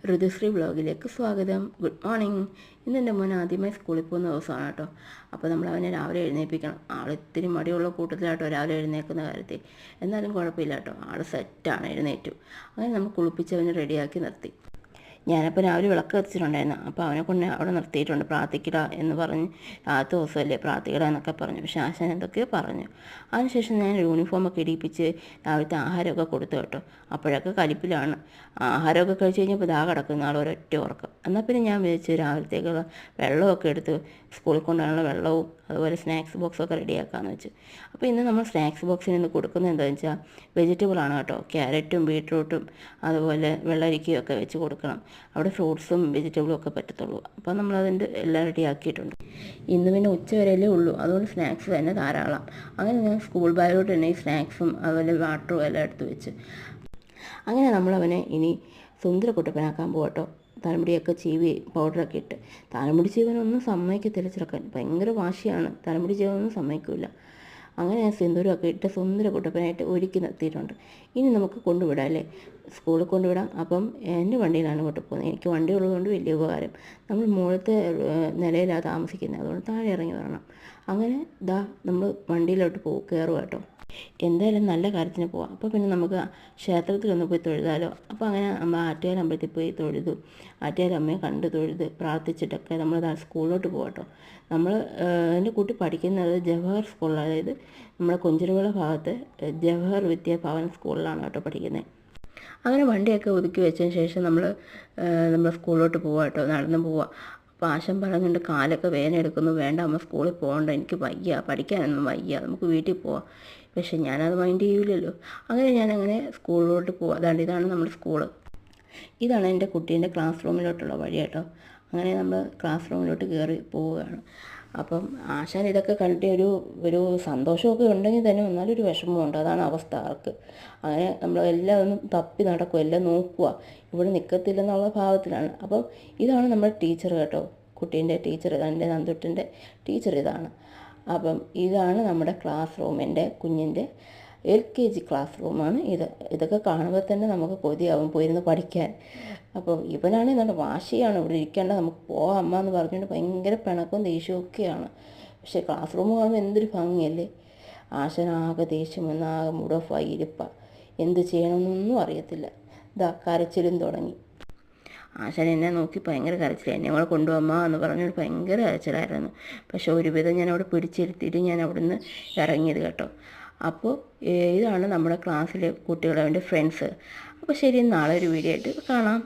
ഋതുശ്രീ വ്ലോഗിലേക്ക് സ്വാഗതം. Good morning. ഇന്ന് എൻ്റെ മോൻ ആദ്യമായി സ്കൂളിൽ പോകുന്ന ദിവസമാണ് കേട്ടോ. അപ്പോൾ നമ്മൾ അവനെ രാവിലെ എഴുന്നേൽപ്പിക്കണം. ആൾ ഇത്തിരി മടിയുള്ള കൂട്ടത്തിലാട്ടോ രാവിലെ എഴുന്നേൽക്കുന്ന കാര്യത്തിൽ. എന്നാലും കുഴപ്പമില്ല കേട്ടോ, ആൾ സെറ്റാണ്, എഴുന്നേറ്റു. അങ്ങനെ നമ്മൾ കുളിപ്പിച്ച് അവനെ റെഡിയാക്കി നിർത്തി. ഞാനപ്പോൾ രാവിലെ വിളക്ക് കത്തിച്ചിട്ടുണ്ടായിരുന്നു. അപ്പോൾ അവനെ കൊണ്ട് അവിടെ നിർത്തിയിട്ടുണ്ട്. പ്രാർത്ഥിക്കട എന്ന് പറഞ്ഞ്, രാത്രി ദിവസമല്ലേ പ്രാർത്ഥിക്കട എന്നൊക്കെ പറഞ്ഞു. പക്ഷേ ആശാൻ എന്തൊക്കെയോ പറഞ്ഞു. അതിനുശേഷം ഞാൻ യൂണിഫോമൊക്കെ ഇടിപ്പിച്ച് രാവിലത്തെ ആഹാരമൊക്കെ കൊടുത്തു കേട്ടോ. അപ്പോഴൊക്കെ കലിപ്പിലാണ്. ആഹാരമൊക്കെ കഴിച്ച് കഴിഞ്ഞപ്പോൾ ദാ കിടക്കുന്ന ആൾ ഒരൊറ്റ ഉറക്കം. എന്നാൽ പിന്നെ ഞാൻ വിചാരിച്ചു രാവിലത്തേക്കുള്ള വെള്ളമൊക്കെ എടുത്ത് സ്കൂളിൽ കൊണ്ടുപോകാനുള്ള വെള്ളവും അതുപോലെ സ്നാക്സ് ബോക്സൊക്കെ റെഡിയാക്കാമെന്ന് വെച്ചു. അപ്പോൾ ഇന്ന് നമ്മൾ സ്നാക്സ് ബോക്സിൽ നിന്ന് കൊടുക്കുന്നത് എന്താണെന്ന് വെച്ചാൽ വെജിറ്റബിളാണ് കേട്ടോ. ക്യാരറ്റും ബീട്രൂട്ടും അതുപോലെ വെള്ളരിക്കയും ഒക്കെ വെച്ച് കൊടുക്കണം. അവിടെ ഫ്രൂട്ട്സും വെജിറ്റബിളും ഒക്കെ പറ്റത്തുള്ളൂ. അപ്പോൾ നമ്മളതിൻ്റെ എല്ലാം റെഡിയാക്കിയിട്ടുണ്ട്. ഇന്ന് പിന്നെ ഉച്ച വരെയല്ലേ ഉള്ളൂ, അതുകൊണ്ട് സ്നാക്സ് തന്നെ ധാരാളം. അങ്ങനെ ഞാൻ സ്കൂൾ ബാഗിലോട്ട് തന്നെ ഈ സ്നാക്സും അതുപോലെ വാട്ടറും എല്ലാം എടുത്ത് വെച്ച് അങ്ങനെ നമ്മളവനെ ഇനി സുന്ദരക്കുട്ടപ്പനാക്കാൻ പോകട്ടോ. തലമുടിയൊക്കെ ചീവി പൗഡറൊക്കെ ഇട്ട്. തലമുടി ചീവനൊന്നും സമ്മതിക്കത്തില്ല ചെറുക്കൻ, ഭയങ്കര വാശിയാണ്. തലമുടി ചീവനൊന്നും സമ്മതിക്കില്ല. അങ്ങനെ ഞാൻ സിന്ദൂരമൊക്കെ ഇട്ട് സുന്ദരക്കുട്ടപ്പനായിട്ട് ഒരുക്കി നിർത്തിയിട്ടുണ്ട്. ഇനി നമുക്ക് കൊണ്ടുവിടാം അല്ലേ, സ്കൂളിൽ കൊണ്ടുവിടാം. അപ്പം എൻ്റെ വണ്ടിയിലാണ് കൊണ്ട് പോകുന്നത്. എനിക്ക് വണ്ടി ഉള്ളതുകൊണ്ട് വലിയ ഉപകാരം. നമ്മൾ മുകളിലത്തെ നിലയിലാണ് താമസിക്കുന്നത്, അതുകൊണ്ട് താഴെ ഇറങ്ങി വരണം. അങ്ങനെ നമ്മൾ വണ്ടിയിലോട്ട് കയറുക കേട്ടോ. എന്തായാലും നല്ല കാര്യത്തിന് പോവാം. അപ്പോൾ പിന്നെ നമുക്ക് ക്ഷേത്രത്തിലൊന്ന് പോയി തൊഴുതാലോ. അപ്പോൾ അങ്ങനെ നമ്മൾ ആറ്റുകാൽ അമ്പലത്തിൽ പോയി തൊഴുതു. ആറ്റുകാൽ അമ്മയെ കണ്ട് തൊഴുത് പ്രാർത്ഥിച്ചിട്ടൊക്കെ നമ്മൾ സ്കൂളിലോട്ട് പോകട്ടോ. എൻ്റെ കുട്ടി പഠിക്കുന്നത് ജവഹർ സ്കൂളിൽ, അതായത് നമ്മുടെ കൊഞ്ചിരുവിള ഭാഗത്ത് ജവഹർ വിദ്യാഭവൻ സ്കൂളിലാണ് കേട്ടോ പഠിക്കുന്നത്. അങ്ങനെ വണ്ടിയൊക്കെ ഒതുക്കി വെച്ചതിന് ശേഷം നമ്മൾ സ്കൂളിലോട്ട് പോവാം കേട്ടോ. നടന്ന് പോവാം. അപ്പോൾ ആശം പറഞ്ഞുകൊണ്ട് കാലൊക്കെ വേദന എടുക്കുന്നു. വേണ്ട അമ്മ, സ്കൂളിൽ പോകണ്ട, എനിക്ക് വയ്യ, പഠിക്കാനൊന്നും വയ്യ, നമുക്ക് വീട്ടിൽ പോവാം. പക്ഷേ ഞാനത് മൈൻഡ് ചെയ്യില്ലല്ലോ. അങ്ങനെ ഞാനങ്ങനെ സ്കൂളിലോട്ട് പോവാം. അതാണ്ട് ഇതാണ് നമ്മുടെ സ്കൂള്. ഇതാണ് എൻ്റെ കുട്ടീൻ്റെ ക്ലാസ് റൂമിലോട്ടുള്ള വഴി കേട്ടോ. അങ്ങനെ നമ്മൾ ക്ലാസ് റൂമിലോട്ട് കയറി പോവുകയാണ്. അപ്പം ആശാൻ ഇതൊക്കെ കണ്ടിട്ട് ഒരു സന്തോഷമൊക്കെ ഉണ്ടെങ്കിൽ തന്നെ എന്നാലൊരു വിഷമമുണ്ട്. അതാണ് അവസ്ഥ ആൾക്ക്. അങ്ങനെ നമ്മളെല്ലാം ഒന്ന് തപ്പി നടക്കുക, എല്ലാം നോക്കുക, ഇവിടെ നിൽക്കത്തില്ലെന്നുള്ള ഭാവത്തിലാണ്. അപ്പം ഇതാണ് നമ്മുടെ ടീച്ചർ കേട്ടോ, കുട്ടീൻ്റെ ടീച്ചർ. എൻ്റെ നന്ദുട്ടിൻ്റെ ടീച്ചർ ഇതാണ്. അപ്പം ഇതാണ് നമ്മുടെ ക്ലാസ് റൂം, എൻ്റെ കുഞ്ഞിൻ്റെ LKG ക്ലാസ് റൂമാണ് ഇത്. ഇതൊക്കെ കാണുമ്പോൾ തന്നെ നമുക്ക് കൊതിയാവും പോയിരുന്ന് പഠിക്കാൻ. അപ്പോൾ ഇവനാണെങ്കിൽ നല്ല വാശിയാണ്, ഇവിടെ ഇരിക്കേണ്ട, നമുക്ക് പോകാം അമ്മ എന്ന് പറഞ്ഞുകൊണ്ട് ഭയങ്കര പിണക്കവും ദേഷ്യവും ഒക്കെയാണ്. പക്ഷേ ക്ലാസ് റൂം കാണുമ്പോൾ എന്തൊരു ഭംഗിയല്ലേ. ആശനാകെ ദേഷ്യം വന്നാകെ മുടഫായി ഇരിപ്പ, എന്ത് ചെയ്യണമെന്നൊന്നും അറിയത്തില്ല. കരച്ചിലും തുടങ്ങി. ആശാൻ എന്നെ നോക്കി ഭയങ്കര കരച്ചില്ല. എന്നെ കൂടെ കൊണ്ടുപോകാം എന്ന് പറഞ്ഞുകൊണ്ട് ഭയങ്കര കരച്ചിലായിരുന്നു. പക്ഷേ ഒരുവിധം ഞാൻ അവിടെ പിടിച്ചിരുത്തിയിട്ട് ഞാൻ അവിടെ നിന്ന് ഇറങ്ങിയത് കേട്ടോ. അപ്പോൾ ഇതാണ് നമ്മുടെ ക്ലാസ്സിലെ കുട്ടികളെ, എൻ്റെ ഫ്രണ്ട്സ്. അപ്പോൾ ശരി, നാളെ ഒരു വീഡിയോ ആയിട്ട് കാണാം.